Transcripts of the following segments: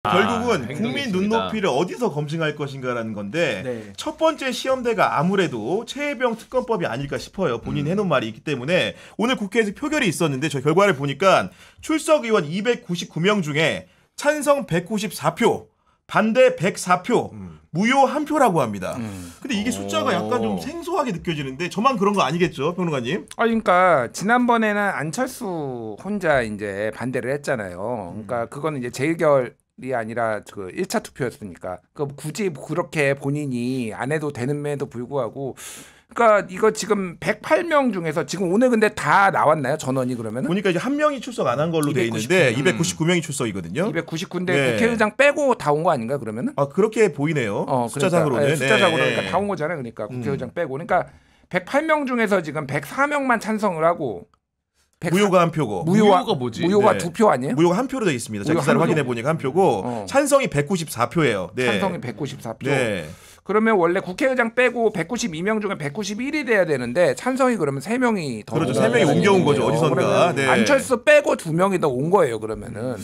결국은 국민 눈높이를 어디서 검증할 것인가라는 건데 네. 첫 번째 시험대가 아무래도 최혜병 특검법이 아닐까 싶어요. 본인 해놓은 말이 있기 때문에 오늘 국회에서 표결이 있었는데 저 결과를 보니까 출석 의원 299명 중에 찬성 194표, 반대 104표, 무효 1표라고 합니다. 근데 이게 숫자가 약간 좀 생소하게 느껴지는데 저만 그런 거 아니겠죠, 평론가님? 그러니까 지난번에는 안철수 혼자 이제 반대를 했잖아요. 그러니까 그거는 이제 재결이 아니라 그 1차 투표였으니까. 그 굳이 그렇게 본인이 안 해도 되는에도 불구하고 그러니까 이거 지금 108명 중에서 지금 오늘 근데 다 나왔나요? 전원이 그러면은? 보니까 이제 한 명이 출석 안 한 걸로 돼 있는데 299명이 출석이거든요. 299인데 네. 국회의장 빼고 다 온 거 아닌가 그러면은? 아 그렇게 보이네요. 숫자상으로는. 그러니까, 숫자상으로 네. 그러니까 다 온 거잖아요. 그러니까 국회의장 빼고. 그러니까 108명 중에서 지금 104명만 찬성을 하고 무효가 한 표고. 무효가 뭐지? 무효가 네. 2표 아니에요? 무효가 한 표로 되어 있습니다. 제가 무효 기사를 한 표? 확인해 보니까 한 표고 찬성이 194표예요. 네. 찬성이 194표. 네. 그러면 원래 국회의장 빼고 192명 중에 191이 돼야 되는데 찬성이 그러면 3명이 더 그렇죠. 온 3명이 거예요. 옮겨온 거죠. 어디선가. 그러면 네. 안철수 빼고 2명이 더 온 거예요. 그러면은.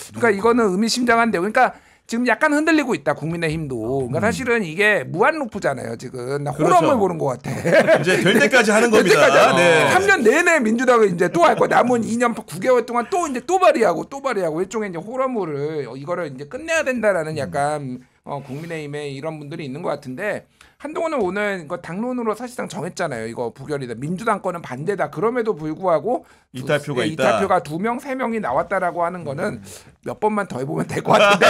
그러니까 이거는 의미심장한데 그러니까 지금 약간 흔들리고 있다 국민의힘도. 그러니까 사실은 이게 무한 루프잖아요. 지금 나 호러물 그렇죠. 보는 것 같아. 이제 될 때까지 하는 될 겁니다. 때까지 네. 3년 내내 민주당은 이제 또 할 거야. 남은 2년 9개월 동안 또 이제 또 발의하고 일종의 이제 호러물을 이거를 이제 끝내야 된다라는 약간 국민의힘에 이런 분들이 있는 것 같은데 한동훈은 오늘 이거 당론으로 사실상 정했잖아요. 이거 부결이다. 민주당 거는 반대다. 그럼에도 불구하고 이탈표가 있다. 이탈표가 2명, 3명이 나왔다라고 하는 거는 몇 번만 더 해보면 될 것 같은데.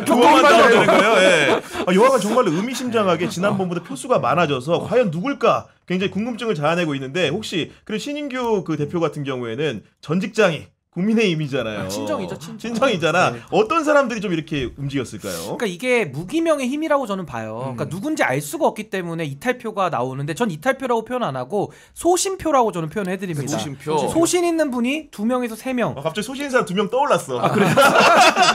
두 번만 더 더 되는 해보면. 거예요. 예. 여하간 정말로 의미심장하게 지난번보다 표수가 많아져서 과연 누굴까 굉장히 궁금증을 자아내고 있는데 혹시 그 신인규 그 대표 같은 경우에는 전 직장이 국민의힘이잖아요. 친정이죠, 친정이잖아. 네. 어떤 사람들이 좀 이렇게 움직였을까요? 그러니까 이게 무기명의 힘이라고 저는 봐요. 그러니까 누군지 알 수가 없기 때문에 이탈표가 나오는데 전 이탈표라고 표현 안 하고 소신표라고 저는 표현해드립니다. 소신 있는 분이 2명에서 3명. 갑자기 소신 사람 2명 떠올랐어.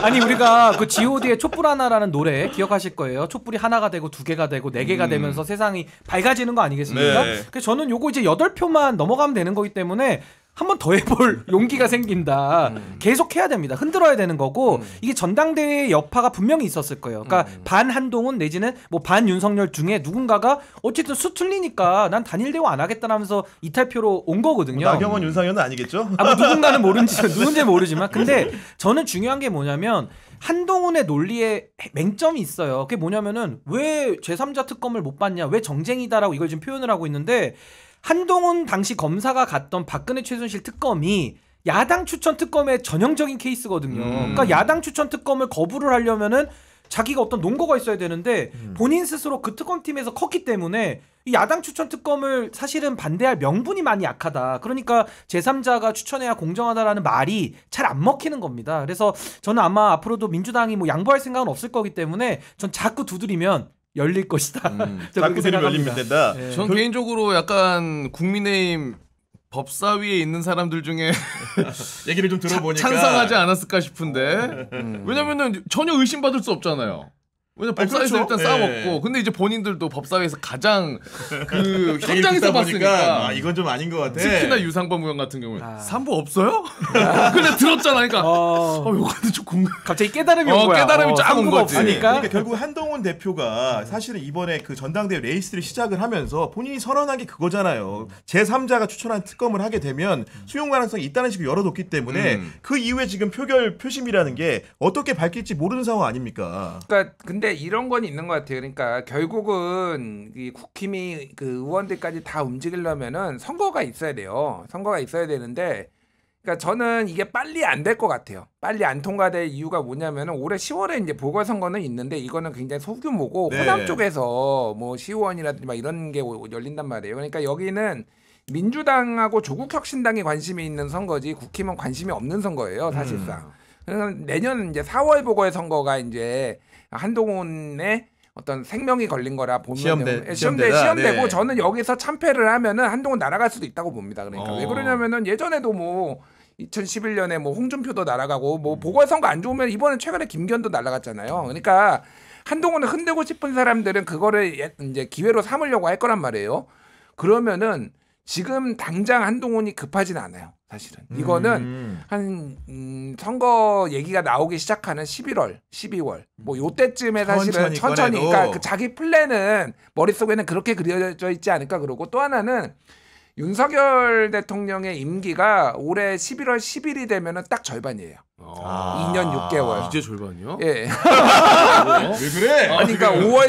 아니 우리가 그 G.O.D의 촛불 하나라는 노래 기억하실 거예요. 촛불이 하나가 되고 2개가 되고 4개가 되면서 세상이 밝아지는 거 아니겠습니까? 네. 그래서 저는 요거 이제 8표만 넘어가면 되는 거기 때문에 한 번 더 해볼 용기가 생긴다. 계속 해야 됩니다. 흔들어야 되는 거고 이게 전당대회의 여파가 분명히 있었을 거예요. 그러니까 반 한동훈 내지는 뭐 반 윤석열 중에 누군가가 어쨌든 수 틀리니까 난 단일 대우 안 하겠다라면서 이탈표로 온 거거든요. 나경원, 윤상현은 아니겠죠? 뭐 누군가는 누군지 모르지만 근데 저는 중요한 게 뭐냐면 한동훈의 논리에 맹점이 있어요. 그게 뭐냐면은 왜 제3자 특검을 못 받냐, 왜 정쟁이다라고 이걸 지금 표현을 하고 있는데 한동훈 당시 검사가 갔던 박근혜 최순실 특검이 야당 추천 특검의 전형적인 케이스거든요. 그러니까 야당 추천 특검을 거부를 하려면은 자기가 어떤 논거가 있어야 되는데 본인 스스로 그 특검팀에서 컸기 때문에 이 야당 추천 특검을 사실은 반대할 명분이 많이 약하다. 그러니까 제3자가 추천해야 공정하다라는 말이 잘 안 먹히는 겁니다. 그래서 저는 아마 앞으로도 민주당이 뭐 양보할 생각은 없을 거기 때문에 전 자꾸 두드리면 열릴 것이다. 자꾸 들이 열리면 된다. 네. 전 개인적으로 약간 국민의힘 법사위에 있는 사람들 중에 얘기를 좀 들어보니까 찬성하지 않았을까 싶은데 왜냐면은 전혀 의심받을 수 없잖아요. 왜냐면 법사위에서 그렇죠. 일단 싸웠고 근데 이제 본인들도 법사위에서 가장 그 얘기를 현장에서 듣다 봤으니까 이건 좀 아닌 것 같아. 특히나 유상범 의원 같은 경우에 산부 없어요? 근데 들었잖아. 그러니까 이거는 좀 궁금. 갑자기 깨달음이 온 거야. 깨달음이 쫙 온 거지. 그러니까 결국 한동훈 대표가 사실은 이번에 그 전당대회 레이스를 시작을 하면서 본인이 선언한 게 그거잖아요. 제3자가 추천한 특검을 하게 되면 수용 가능성이 있다는 식으로 열어뒀기 때문에 그 이후에 지금 표결 표심이라는 게 어떻게 밝힐지 모르는 상황 아닙니까? 그러니까 근데 이런 건 있는 것 같아요. 그러니까 결국은 이 국힘이 그 의원들까지 다 움직이려면은 선거가 있어야 돼요. 선거가 있어야 되는데, 그러니까 저는 이게 빨리 안 될 것 같아요. 빨리 안 통과될 이유가 뭐냐면은 올해 10월에 이제 보궐선거는 있는데 이거는 굉장히 소규모고 네. 호남 쪽에서 뭐 시의원이라든지 막 이런 게 열린단 말이에요. 그러니까 여기는 민주당하고 조국혁신당이 관심이 있는 선거지 국힘은 관심이 없는 선거예요, 사실상. 그러니까 내년 이제 4월 보궐선거가 이제 한동훈의 어떤 생명이 걸린 거라 보면 시험되고 네. 저는 여기서 참패를 하면은 한동훈 날아갈 수도 있다고 봅니다. 그러니까 왜 그러냐면은 예전에도 뭐 2011년에 뭐 홍준표도 날아가고 뭐 보궐선거 안 좋으면 이번에 최근에 김기현도 날아갔잖아요. 그러니까 한동훈을 흔들고 싶은 사람들은 그거를 이제 기회로 삼으려고 할 거란 말이에요. 그러면은 지금 당장 한동훈이 급하진 않아요. 사실은 이거는 한 선거 얘기가 나오기 시작하는 11월, 12월 뭐 요때쯤에 사실은 천천히 그러니까 그 자기 플랜은 머릿속에는 그렇게 그려져 있지 않을까 그러고 또 하나는 윤석열 대통령의 임기가 올해 11월 10일이 되면은 딱 절반이에요. 2년 6개월. 이제 절반이요? 예. 왜 그래? 아니, 그러니까 5월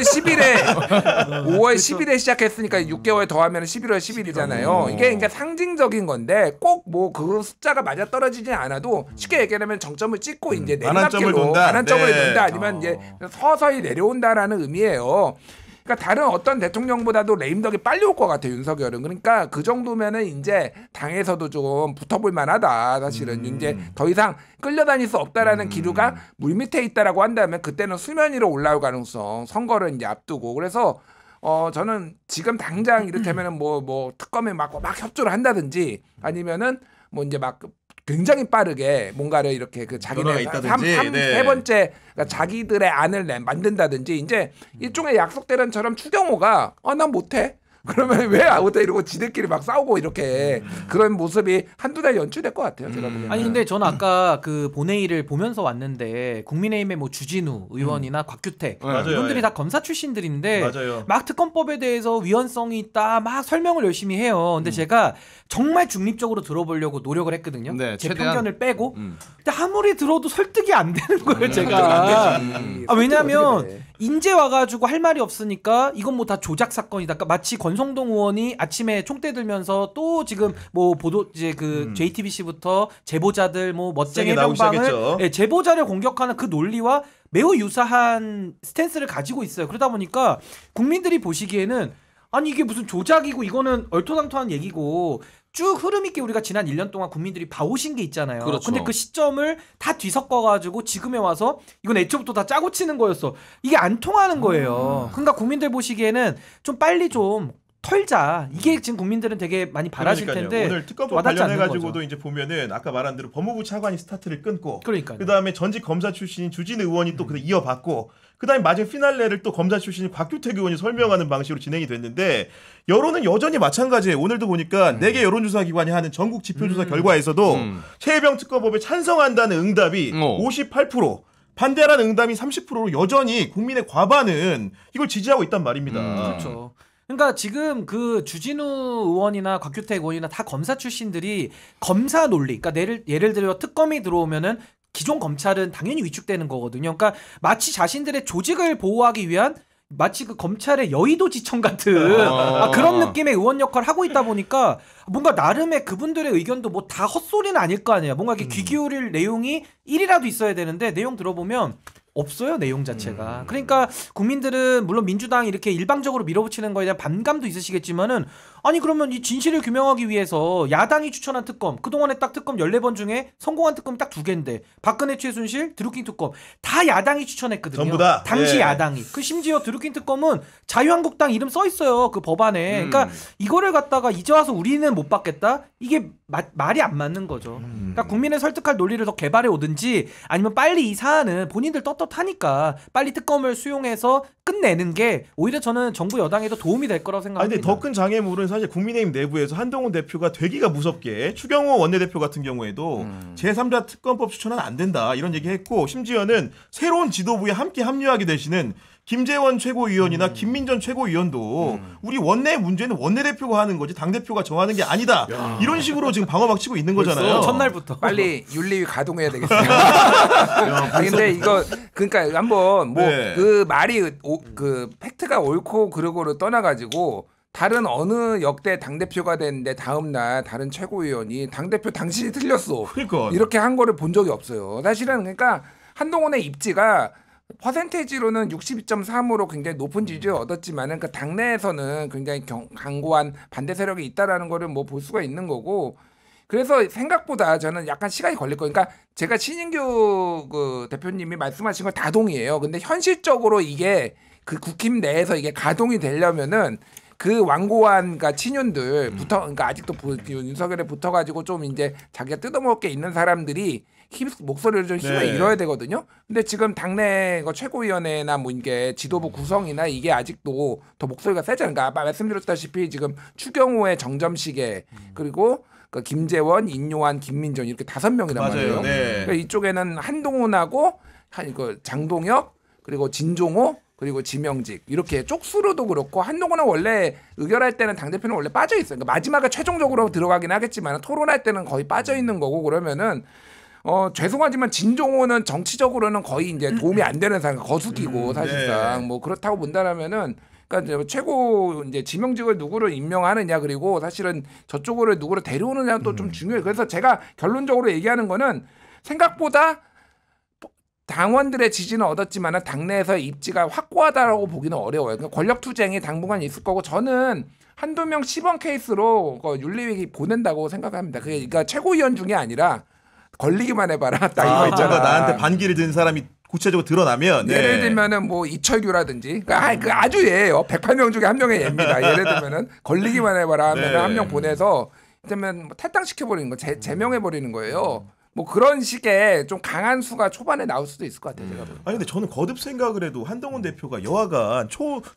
10일에 시작했으니까 6개월 더하면 11월 10일이잖아요. 이게 그러니까 상징적인 건데 꼭 뭐 그 숫자가 맞아 떨어지지 않아도 쉽게 얘기하면 정점을 찍고 이제 내리막길로 반환점을 논다 아니면 이제 서서히 내려온다라는 의미예요. 그러니까 다른 어떤 대통령보다도 레임덕이 빨리 올 것 같아요, 윤석열은. 그러니까 그 정도면은 이제 당에서도 좀 붙어볼 만하다. 사실은 이제 더 이상 끌려다닐 수 없다라는 기류가 물밑에 있다라고 한다면 그때는 수면 위로 올라올 가능성, 선거를 이제 앞두고. 그래서 저는 지금 당장 이를테면은 뭐 특검에 막 협조를 한다든지 아니면은 뭐 이제 막 굉장히 빠르게 뭔가를 이렇게 그 자기네 세 번째 그러니까 자기들의 안을 만든다든지 이제 일종의 약속대련처럼 추경호가 난 못해. 그러면 왜 아무튼 이러고 지들끼리 막 싸우고 이렇게 그런 모습이 한두 달 연출될 것 같아요. 제가 보기에는. 아니 근데 저는 아까 그 본회의를 보면서 왔는데 국민의힘의 뭐 주진우 의원이나 곽규택 이분들이 다 검사 출신들인데 맞아요. 막 특검법에 대해서 위헌성이 있다 막 설명을 열심히 해요. 근데 제가 정말 중립적으로 들어보려고 노력을 했거든요. 네, 제 최대한. 편견을 빼고. 근데 아무리 들어도 설득이 안 되는 거예요. 제가. 왜냐하면 인제 와가지고 할 말이 없으니까 이건 뭐 다 조작 사건이다. 그러니까 마치 권성동 의원이 아침에 총대 들면서 또 지금 뭐 보도 이제 그 JTBC부터 제보자들 뭐 멋쟁이 해병방을 제보자를 공격하는 그 논리와 매우 유사한 스탠스를 가지고 있어요. 그러다 보니까 국민들이 보시기에는 아니 이게 무슨 조작이고 이거는 얼토당토한 얘기고 쭉 흐름 있게 우리가 지난 1년 동안 국민들이 봐오신 게 있잖아요. 그렇죠. 근데 그 시점을 다 뒤섞어가지고 지금에 와서 이건 애초부터 다 짜고 치는 거였어. 이게 안 통하는 거예요. 그러니까 국민들 보시기에는 좀 빨리 좀 털자. 이게 지금 국민들은 되게 많이 바라실 텐데 오늘 특검법 관련해가지고도 이제 보면은 아까 말한 대로 법무부 차관이 스타트를 끊고 그다음에 전직 검사 출신인 주진 의원이 또 이어받고 그다음에 마지막 피날레를 또 검사 출신인 곽규택 의원이 설명하는 방식으로 진행이 됐는데 여론은 여전히 마찬가지예요. 오늘도 보니까 4개 여론조사 기관이 하는 전국 지표조사 결과에서도 최혜병 특검법에 찬성한다는 응답이 58%, 반대하라는 응답이 30%로 여전히 국민의 과반은 이걸 지지하고 있단 말입니다. 그렇죠. 그러니까 지금 그 주진우 의원이나 곽규택 의원이나 다 검사 출신들이 검사 논리, 그러니까 예를 들어 특검이 들어오면은 기존 검찰은 당연히 위축되는 거거든요. 그러니까 마치 자신들의 조직을 보호하기 위한 마치 그 검찰의 여의도지청 같은 그런 느낌의 의원 역할을 하고 있다 보니까 뭔가 나름의 그분들의 의견도 뭐 다 헛소리는 아닐 거 아니에요. 뭔가 이렇게 귀 기울일 내용이 1이라도 있어야 되는데 내용 들어보면 없어요, 내용 자체가. 그러니까 국민들은 물론 민주당이 이렇게 일방적으로 밀어붙이는 거에 대한 반감도 있으시겠지만은 아니 그러면 이 진실을 규명하기 위해서 야당이 추천한 특검, 그동안에 딱 특검 14번 중에 성공한 특검이 딱 2개인데 박근혜 최순실 드루킹 특검 다 야당이 추천했거든요. 전부 다. 당시 야당이. 그 심지어 드루킹 특검은 자유한국당 이름 써 있어요. 그 법안에. 그러니까 이거를 갖다가 이제 와서 우리는 못 받겠다? 이게 말이 안 맞는 거죠. 그러니까 국민을 설득할 논리를 더 개발해 오든지 아니면 빨리 이 사안은 본인들 떳떳하니까 빨리 특검을 수용해서 끝내는 게 오히려 저는 정부 여당에도 도움이 될 거라고 생각합니다. 근데 더 큰 장애물은 사실 국민의힘 내부에서 한동훈 대표가 되기가 무섭게 추경호 원내대표 같은 경우에도 제3자 특검법 추천은 안 된다 이런 얘기했고 심지어는 새로운 지도부에 함께 합류하게 되시는 김재원 최고위원이나 김민전 최고위원도 우리 원내 문제는 원내대표가 하는 거지 당대표가 정하는 게 아니다. 이런 식으로 지금 방어막 치고 있는 거잖아요. 첫날부터. 빨리 윤리위 가동해야 되겠어요. 근데 이거 그러니까 한번 뭐 그 말이 그 팩트가 옳고 그르고를 떠나가지고 다른 어느 역대 당대표가 됐는데 다음날 다른 최고위원이 당대표 당신이 틀렸어. 그러니까. 이렇게 한 거를 본 적이 없어요. 사실은 그러니까 한동훈의 입지가 퍼센테이지로는 62.3으로 굉장히 높은 지지를 얻었지만은 그 당내에서는 굉장히 강고한 반대 세력이 있다라는 거를 뭐 볼 수가 있는 거고 그래서 생각보다 저는 약간 시간이 걸릴 거예요. 그러니까 제가 신인규 그 대표님이 말씀하신 걸 다 동의해요. 근데 현실적으로 이게 그 국힘 내에서 이게 가동이 되려면은 그 완고한 그러니까 친윤들 그러니까 아직도 윤석열에 붙어가지고 좀 이제 자기가 뜯어먹을 게 있는 사람들이 목소리를 좀 힘을 잃어야 되거든요. 근데 지금 당내 최고위원회나 뭐 이게 지도부 구성이나 이게 아직도 더 목소리가 세잖아요. 그러니까 아까 말씀드렸다시피 지금 추경호의 정점시계 그리고 그러니까 김재원, 인요한, 김민정 이렇게 5명이란 맞아요. 말이에요. 네. 그러니까 이쪽에는 한동훈하고 장동혁 그리고 진종호 그리고 지명직 이렇게 쪽수로도 그렇고 한동훈은 원래 의결할 때는 당대표는 원래 빠져 있어요. 그러니까 마지막에 최종적으로 들어가긴 하겠지만 토론할 때는 거의 빠져 있는 거고 그러면은 죄송하지만 진종호는 정치적으로는 거의 이제 도움이 안 되는 사람 거수기고 사실상 네. 뭐 그렇다고 본다면은 그러니까 이제 최고 이제 지명직을 누구를 임명하느냐 그리고 사실은 저쪽으로 누구를 데려오느냐는 또 좀 중요해요. 그래서 제가 결론적으로 얘기하는 거는 생각보다 당원들의 지지는 얻었지만 당내에서 입지가 확고하다라고 보기는 어려워요. 그러니까 권력 투쟁이 당분간 있을 거고 저는 한두 명 10원 케이스로 윤리위기 보낸다고 생각합니다. 그게 그러니까 최고위원 중에 아니라 걸리기만 해봐라. 딱 이거 있잖아. 뭔가 나한테 반기를 든 사람이 구체적으로 드러나면 예를 들면은 뭐 이철규라든지 그러니까 아주 예예요. 108명 중에 한 명의 예입니다. 예를 들면은 걸리기만 해봐라 하면 네. 한 명 보내서 그러면 뭐 탈당시켜버리는 거 제명해버리는 거예요. 뭐 그런 식의 좀 강한 수가 초반에 나올 수도 있을 것 같아요. 제가 보기엔. 아니 근데 저는 거듭 생각을 해도 한동훈 대표가 여하간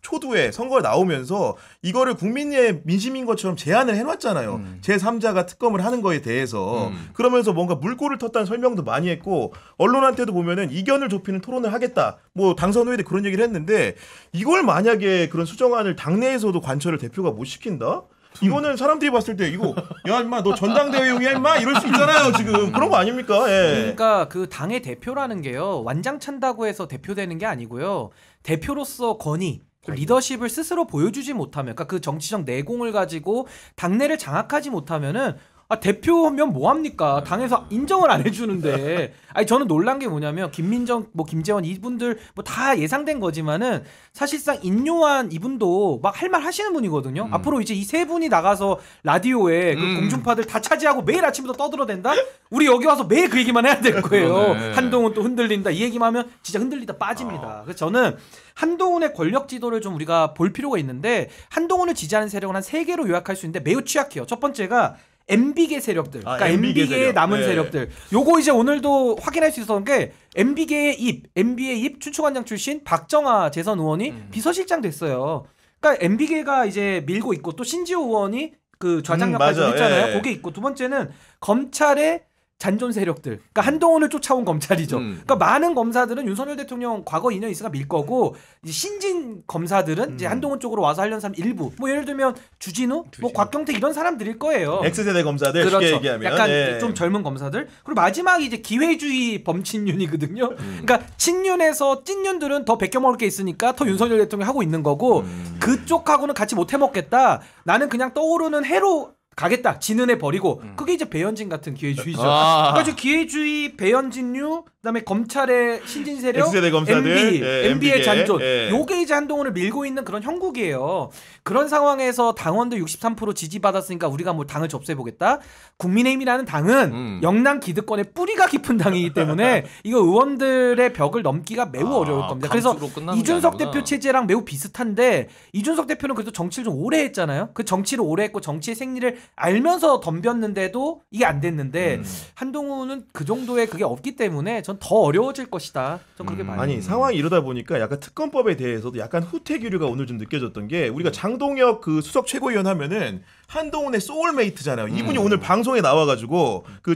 초두에 선거에 나오면서 이거를 국민의 민심인 것처럼 제안을 해놨잖아요. 제3자가 특검을 하는 거에 대해서 그러면서 뭔가 물꼬를 텄다는 설명도 많이 했고 언론한테도 보면은 이견을 좁히는 토론을 하겠다. 뭐 당선 후에 그런 얘기를 했는데 이걸 만약에 그런 수정안을 당내에서도 관철을 대표가 못 시킨다? 이거는 사람들이 봤을 때 이거 야 임마 너 전당대회용이야 임마 이럴 수 있잖아요 지금 그런 거 아닙니까? 예. 그러니까 그 당의 대표라는 게요 완장 찬다고 해서 대표되는 게 아니고요 대표로서 권위 리더십을 스스로 보여주지 못하면 그러니까 그 정치적 내공을 가지고 당내를 장악하지 못하면은 대표면 뭐합니까? 당에서 인정을 안 해주는데. 아니 저는 놀란 게 뭐냐면 김민정, 뭐 김재원 이분들 뭐 다 예상된 거지만은 사실상 인요한 이분도 막 할 말 하시는 분이거든요. 앞으로 이제 이 세 분이 나가서 라디오에 그 공중파들 다 차지하고 매일 아침부터 떠들어댄다. 우리 여기 와서 매일 그 얘기만 해야 될 거예요. 한동훈 또 흔들린다. 이 얘기만 하면 진짜 흔들리다 빠집니다. 그래서 저는 한동훈의 권력 지도를 좀 우리가 볼 필요가 있는데 한동훈을 지지하는 세력은 한 3개로 요약할 수 있는데 매우 취약해요. 첫 번째가 MB계 세력들, 그러니까 MB계의 세력. 남은 네. 세력들. 요거 이제 오늘도 확인할 수 있었던 게 MB계의 입 춘추관장 출신 박정아 재선 의원이 비서실장 됐어요. 그러니까 MB계가 이제 밀고 있고 또 신지호 의원이 그 좌장 역할 좀 맞아. 했잖아요. 예. 그게 있고 두 번째는 검찰의 잔존 세력들. 그러니까 한동훈을 쫓아온 검찰이죠. 그러니까 많은 검사들은 윤석열 대통령 과거 인연 있으니까 밀 거고 이제 신진 검사들은 이제 한동훈 쪽으로 와서 하려는 사람 일부. 뭐 예를 들면 주진우, 뭐 곽경택 이런 사람들일 거예요. X세대 검사들 쉽게 그렇죠. 얘기하면 약간 예. 좀 젊은 검사들. 그리고 마지막이 이제 기회주의 범친윤이거든요. 그러니까 친윤에서 찐윤들은 더 베껴 먹을 게 있으니까 더 윤석열 대통령이 하고 있는 거고 그쪽하고는 같이 못 해먹겠다. 나는 그냥 떠오르는 해로 가겠다. 진은해 버리고 그게 이제 배현진 같은 기회주의죠. 그러니까 이제 기회주의 배현진류 그다음에 검찰의 신진 세력 X세대 검사들, MB의 MB계, 잔존 예. 요게 이제 한동훈을 밀고 있는 그런 형국이에요. 그런 상황에서 당원들 63% 지지받았으니까 우리가 뭐 당을 접수해보겠다. 국민의힘이라는 당은 영남 기득권의 뿌리가 깊은 당이기 때문에 이거 의원들의 벽을 넘기가 매우 어려울 겁니다. 그래서 이준석 대표 체제랑 매우 비슷한데 이준석 대표는 그래도 정치를 좀 오래 했잖아요. 그 정치를 오래 했고 정치의 생리를 알면서 덤볐는데도 이게 안 됐는데 한동훈은 그 정도의 그게 없기 때문에 전 더 어려워질 것이다. 전 그렇게 봐요. 아니 상황이 이러다 보니까 약간 특검법에 대해서도 약간 후퇴 기류가 오늘 좀 느껴졌던 게 우리가 장동혁 그 수석 최고위원 하면은 한동훈의 소울메이트잖아요. 이분이 오늘 방송에 나와가지고 그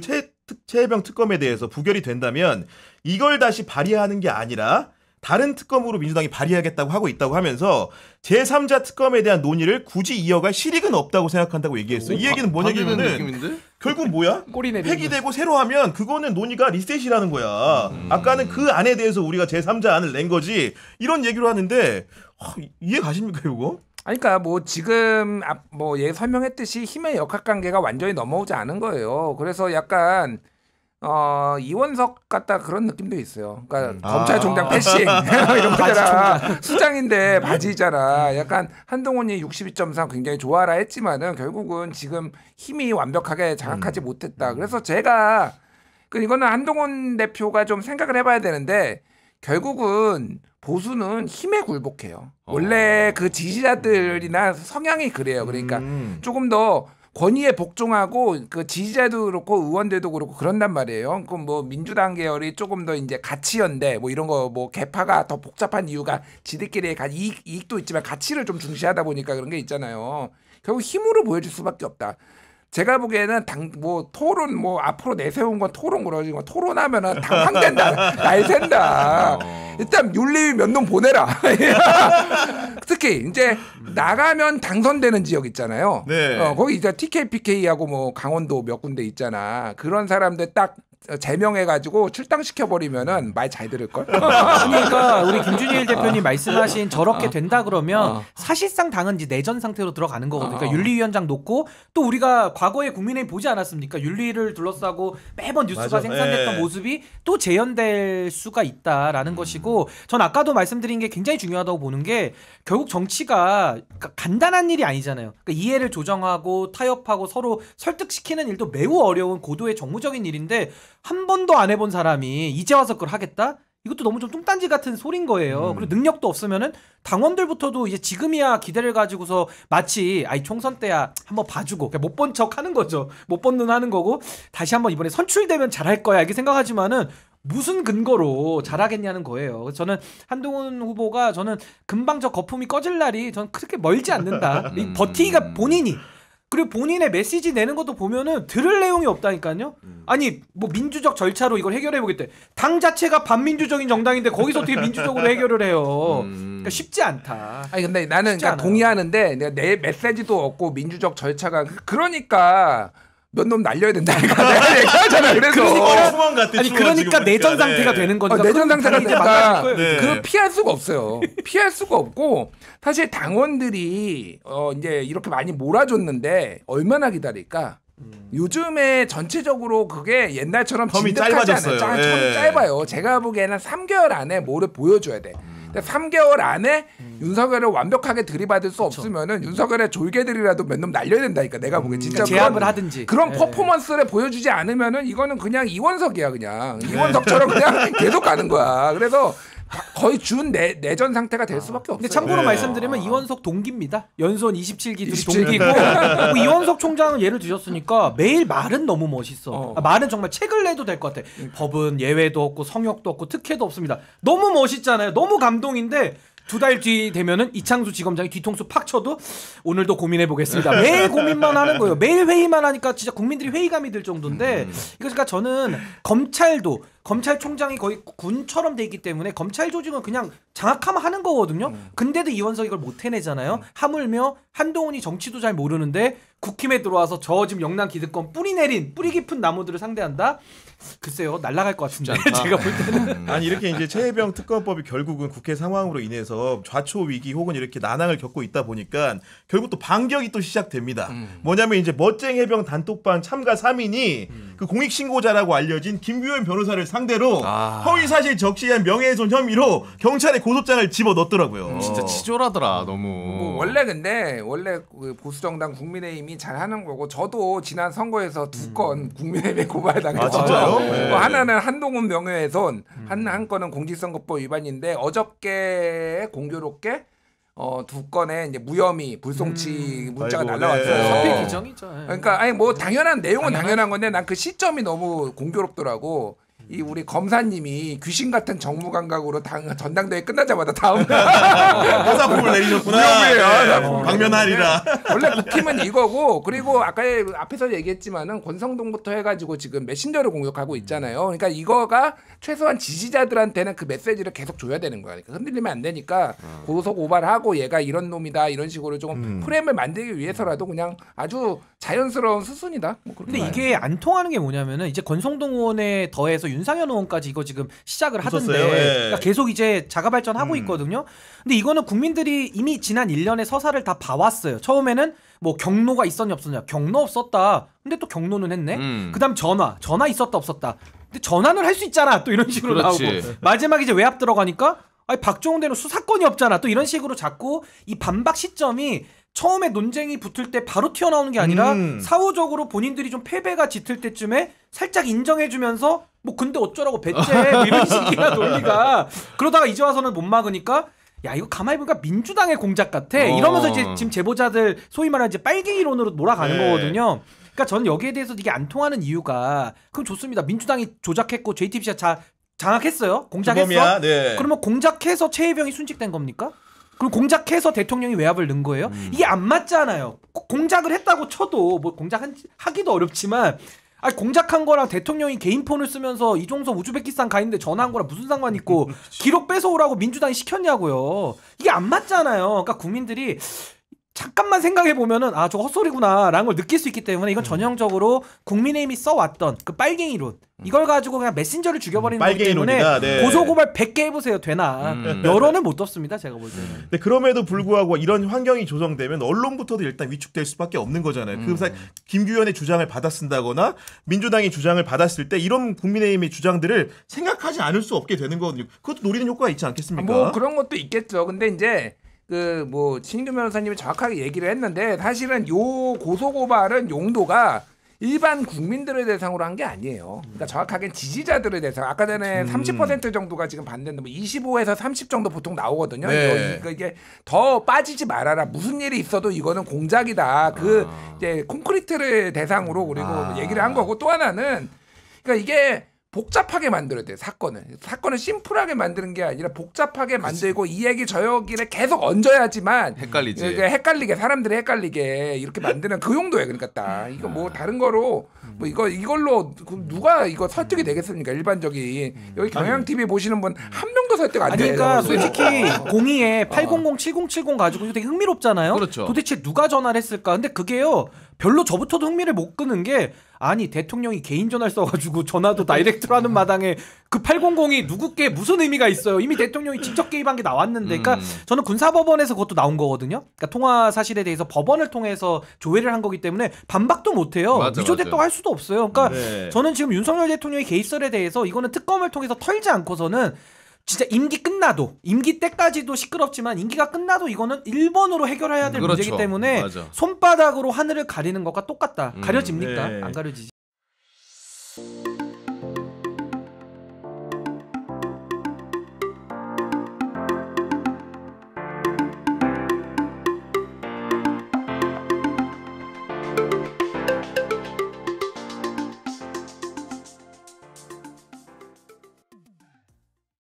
최혜병 특검에 대해서 부결이 된다면 이걸 다시 발의하는 게 아니라 다른 특검으로 민주당이 발의하겠다고 하고 있다고 하면서 제3자 특검에 대한 논의를 굳이 이어갈 실익은 없다고 생각한다고 얘기했어요. 이 얘기는 뭔 얘기냐면은 결국 뭐야? 꼬리 내리는 폐기되고 새로 하면 그거는 논의가 리셋이라는 거야. 아까는 그 안에 대해서 우리가 제3자 안을 낸 거지. 이런 얘기를 하는데 이해 가십니까 이거? 아니, 그러니까 뭐 지금 뭐 예 설명했듯이 힘의 역학관계가 완전히 넘어오지 않은 거예요. 그래서 약간 이원석 같다 그런 느낌도 있어요. 그러니까 검찰총장 패싱 이런 거잖아. 수장인데 바지잖아. 약간 한동훈이 62.3 굉장히 좋아라 했지만은 결국은 지금 힘이 완벽하게 장악하지 못했다. 그래서 제가 이거는 한동훈 대표가 좀 생각을 해봐야 되는데 결국은 보수는 힘에 굴복해요. 원래 그 지지자들이나 성향이 그래요. 그러니까 조금 더 권위에 복종하고 그 지지자도 그렇고 의원들도 그렇고 그런단 말이에요. 그럼 뭐 민주당 계열이 조금 더 이제 가치연대 뭐 이런 거 뭐 개파가 더 복잡한 이유가 지들끼리의 이익도 있지만 가치를 좀 중시하다 보니까 그런 게 있잖아요. 결국 힘으로 보여줄 수밖에 없다. 제가 보기에는 뭐 토론 뭐 앞으로 내세운 건 토론 그러지 뭐 토론하면은 당황된다 날 샌다. 일단 윤리위 몇 놈 보내라. 특히 이제 나가면 당선되는 지역 있잖아요. 네. 거기 이제 TKPK하고 뭐 강원도 몇 군데 있잖아. 그런 사람들 딱 제명해가지고 출당시켜버리면은 말 잘 들을 걸. 그러니까 우리 김준일 대표님 말씀하신 저렇게 된다 그러면 사실상 당은 이제 내전 상태로 들어가는 거거든요. 그러니까 윤리위원장 놓고 또 우리가 과거에 국민의힘 보지 않았습니까? 윤리를 둘러싸고 매번 뉴스가 맞아. 생산됐던 네. 모습이 또 재현될 수가 있다라는 것이고, 전 아까도 말씀드린 게 굉장히 중요하다고 보는 게 결국 정치가 간단한 일이 아니잖아요. 그러니까 이해를 조정하고 타협하고 서로 설득시키는 일도 매우 어려운 고도의 정무적인 일인데 한 번도 안 해본 사람이 이제 와서 그걸 하겠다? 이것도 너무 좀 뚱딴지 같은 소린 거예요. 그리고 능력도 없으면은 당원들부터도 이제 지금이야 기대를 가지고서 마치 아이 총선 때야 한번 봐주고 못 본 척 하는 거죠. 못 본 눈 하는 거고 다시 한번 이번에 선출되면 잘할 거야 이렇게 생각하지만은 무슨 근거로 잘하겠냐는 거예요. 그래서 저는 한동훈 후보가 저는 금방 저 거품이 꺼질 날이 저는 그렇게 멀지 않는다. 이 버티기가 본인이 그리고 본인의 메시지 내는 것도 보면은 들을 내용이 없다니까요. 아니 뭐 민주적 절차로 이걸 해결해 보겠대. 당 자체가 반민주적인 정당인데 거기서 어떻게 민주적으로 해결을 해요. 그러니까 쉽지 않다. 아니 근데 나는 그러니까 않아요. 동의하는데 내가 내 메시지도 없고 민주적 절차가 그러니까 몇 놈 날려야 된다니까 내가 얘기하잖아. 그래서 충원 같아. 아니 충원 그러니까 지금 내전 보니까. 상태가 네. 되는 거니까 내전 상태가 이제 되니까 만날 거예요. 네. 그걸 피할 수가 없어요. 피할 수가 없고 사실 당원들이 이제 이렇게 많이 몰아줬는데 얼마나 기다릴까? 요즘에 전체적으로 그게 옛날처럼 텀이 진득하지 않아요. 짧아졌어요. 텀이 예. 짧아요. 제가 보기에는 3개월 안에 뭐를 보여줘야 돼. 근데 3개월 안에 윤석열을 완벽하게 들이받을 수 없으면은 윤석열의 졸개들이라도 몇 놈 날려야 된다니까. 내가 보기엔 진짜 그러니까 제압을 하든지 그런 예. 퍼포먼스를 보여주지 않으면은 이거는 그냥 이원석이야 그냥 이원석처럼 그냥 계속 가는 거야. 그래서 거의 준 내전 상태가 될 수밖에 없어요. 근데 참고로 네. 말씀드리면 이원석 동기입니다. 연수원 27기 둘이 27기. 동기고 뭐 이원석 총장은 예를 드셨으니까 매일 말은 너무 멋있어. 말은 정말 책을 내도 될 것 같아. 법은 예외도 없고 성역도 없고 특혜도 없습니다. 너무 멋있잖아요. 너무 감동인데 2달 뒤 되면은 이창수 지검장이 뒤통수 팍 쳐도 오늘도 고민해 보겠습니다. 매일 고민만 하는 거예요. 매일 회의만 하니까 진짜 국민들이 회의감이 들 정도인데 그러니까 저는 검찰총장이 거의 군처럼 돼 있기 때문에 검찰 조직은 그냥 장악하면 하는 거거든요. 근데도 이원석이 이걸 못 해내잖아요. 하물며 한동훈이 정치도 잘 모르는데 국힘에 들어와서 저 지금 영남 기득권 뿌리 깊은 나무들을 상대한다? 글쎄요 날아갈 것 같은데 제가 볼 때는 아니 이렇게 이제 최혜병 특검법이 결국은 국회 상황으로 인해서 좌초 위기 혹은 이렇게 난항을 겪고 있다 보니까 결국 또 반격이 또 시작됩니다. 뭐냐면 이제 멋쟁 해병 단톡방 참가 3인이 그 공익 신고자라고 알려진 김규현 변호사를 상대로 허위사실 적시한 명예훼손 혐의로 경찰에 고소장을 집어 넣었더라고요. 진짜 치졸하더라 너무. 뭐 원래 그 보수 정당 국민의힘이 잘 하는 거고 저도 지난 선거에서 2건 국민의힘에 고발당했어요. 아, 진짜요? 네. 하나는 한동훈 명예훼손, 한 건은 공직선거법 위반인데 어저께 공교롭게 2건의 이제 무혐의 불송치 문자가 아이고, 날라왔어요. 네. 선필 규정이죠. 그러니까 아니 뭐 당연한 내용은 당연한 건데 난 그 시점이 너무 공교롭더라고. 이 우리 검사님이 귀신 같은 정무 감각으로 전당대회 끝나자마자 다음 사품을 내리셨구나. 무혐의예요. 방면하리라. 원래 국힘은 이거고 그리고 아까 앞에서 얘기했지만은 권성동부터 해가지고 지금 메신저를 공격하고 있잖아요. 그러니까 이거가 최소한 지지자들한테는 그 메시지를 계속 줘야 되는 거야. 그러니까 흔들리면 안 되니까 고소 고발하고 얘가 이런 놈이다 이런 식으로 좀 프레임을 만들기 위해서라도 그냥 아주 자연스러운 수순이다. 뭐 그렇게 근데 봐요. 이게 안 통하는 게 뭐냐면은 이제 권성동 의원에 더해서 윤상현 의원까지 이거 지금 시작을 하던데 붙었어요? 예. 그러니까 계속 이제 자가 발전하고 있거든요. 근데 이거는 국민들이 이미 지난 1년의 서사를 다 봐왔어요. 처음에는 뭐 경로가 있었냐 없었냐. 경로 없었다. 근데 또 경로는 했네. 그다음 전화 있었다 없었다. 근데 전화는 할 수 있잖아. 또 이런 식으로 그렇지. 나오고 마지막에 이제 외압 들어가니까 아니 박종훈 대는 수사권이 없잖아. 또 이런 식으로 자꾸 이 반박 시점이 처음에 논쟁이 붙을 때 바로 튀어나오는 게 아니라 사후적으로 본인들이 좀 패배가 짙을 때쯤에 살짝 인정해주면서 뭐 근데 어쩌라고 배째 뭐 이런 식이야 논리가. 그러다가 이제 와서는 못 막으니까 야 이거 가만히 보니까 민주당의 공작 같아 이러면서 이제 지금 제보자들 소위 말하는 이제 빨갱이론으로 몰아가는 네. 거거든요. 그러니까 저는 여기에 대해서 이게 안 통하는 이유가 그럼 좋습니다. 민주당이 조작했고 JTBC가 장악했어요. 공작했어. 주범이야? 네. 그러면 공작해서 최혜병이 순직된 겁니까? 그리고 공작해서 대통령이 외압을 넣은 거예요. 이게 안 맞잖아요. 공작을 했다고 쳐도 뭐 공작하기도 어렵지만 공작한 거랑 대통령이 개인 폰을 쓰면서 이종석 우즈베키스탄 가 있는데 전화한 거랑 무슨 상관 있고 기록 뺏어오라고 민주당이 시켰냐고요. 이게 안 맞잖아요. 그러니까 국민들이 잠깐만 생각해 보면은 저거 헛소리구나라는 걸 느낄 수 있기 때문에 이건 전형적으로 국민의힘이 써왔던 그 빨갱이론 이걸 가지고 그냥 메신저를 죽여버리는 거기 때문에 네. 고소고발 100개 해보세요. 되나 여론은 못 덮습니다. 제가 볼 때는. 근데 그럼에도 불구하고 이런 환경이 조성되면 언론부터도 일단 위축될 수밖에 없는 거잖아요. 그 사이 김규현의 주장을 받아 쓴다거나 민주당이 주장을 받았을 때 이런 국민의힘의 주장들을 생각하지 않을 수 없게 되는 거거든요. 그것도 노리는 효과가 있지 않겠습니까? 뭐 그런 것도 있겠죠. 근데 이제 신인규 변호사님이 정확하게 얘기를 했는데 사실은 요 고소고발은 용도가 일반 국민들을 대상으로 한 게 아니에요. 그러니까 정확하게 지지자들을 대상. 아까 전에 30% 정도가 지금 반대인데 뭐 25에서 30 정도 보통 나오거든요. 네. 이게 더 빠지지 말아라. 무슨 일이 있어도 이거는 공작이다. 이제 콘크리트를 대상으로 그리고 얘기를 한 거고 또 하나는 그러니까 이게 복잡하게 만들어야 돼요. 사건을 심플하게 만드는 게 아니라 복잡하게 만들고 이 얘기 저 얘기를 계속 얹어야지만 헷갈리지. 헷갈리게 사람들이 헷갈리게 이렇게 만드는 그 용도예요. 그러니까 딱 이거 뭐 다른 거로 뭐 이걸로 누가 이거 설득이 되겠습니까? 일반적인 여기 경향 TV 보시는 분 한 명도 설득 안 돼요. 그러니까 솔직히 02에 800-7070 가지고 되게 흥미롭잖아요. 그렇죠. 도대체 누가 전화를 했을까? 근데 그게요. 별로 저부터도 흥미를 못 끄는 게 대통령이 개인 전화를 써가지고 전화도 다이렉트로 하는 마당에 그 800이 누구께 무슨 의미가 있어요? 이미 대통령이 직접 개입한 게 나왔는데, 그러니까 저는 군사법원에서 그것도 나온 거거든요. 그러니까 통화 사실에 대해서 법원을 통해서 조회를 한 거기 때문에 반박도 못 해요. 위조됐다고 할 수도 없어요. 그러니까 저는 지금 윤석열 대통령의 개입설에 대해서 이거는 특검을 통해서 털지 않고서는 진짜 임기 끝나도 임기 때까지도 시끄럽지만 임기가 끝나도 이거는 1번으로 해결해야 될 문제이기 때문에 손바닥으로 하늘을 가리는 것과 똑같다. 가려집니까? 네. 안 가려지지.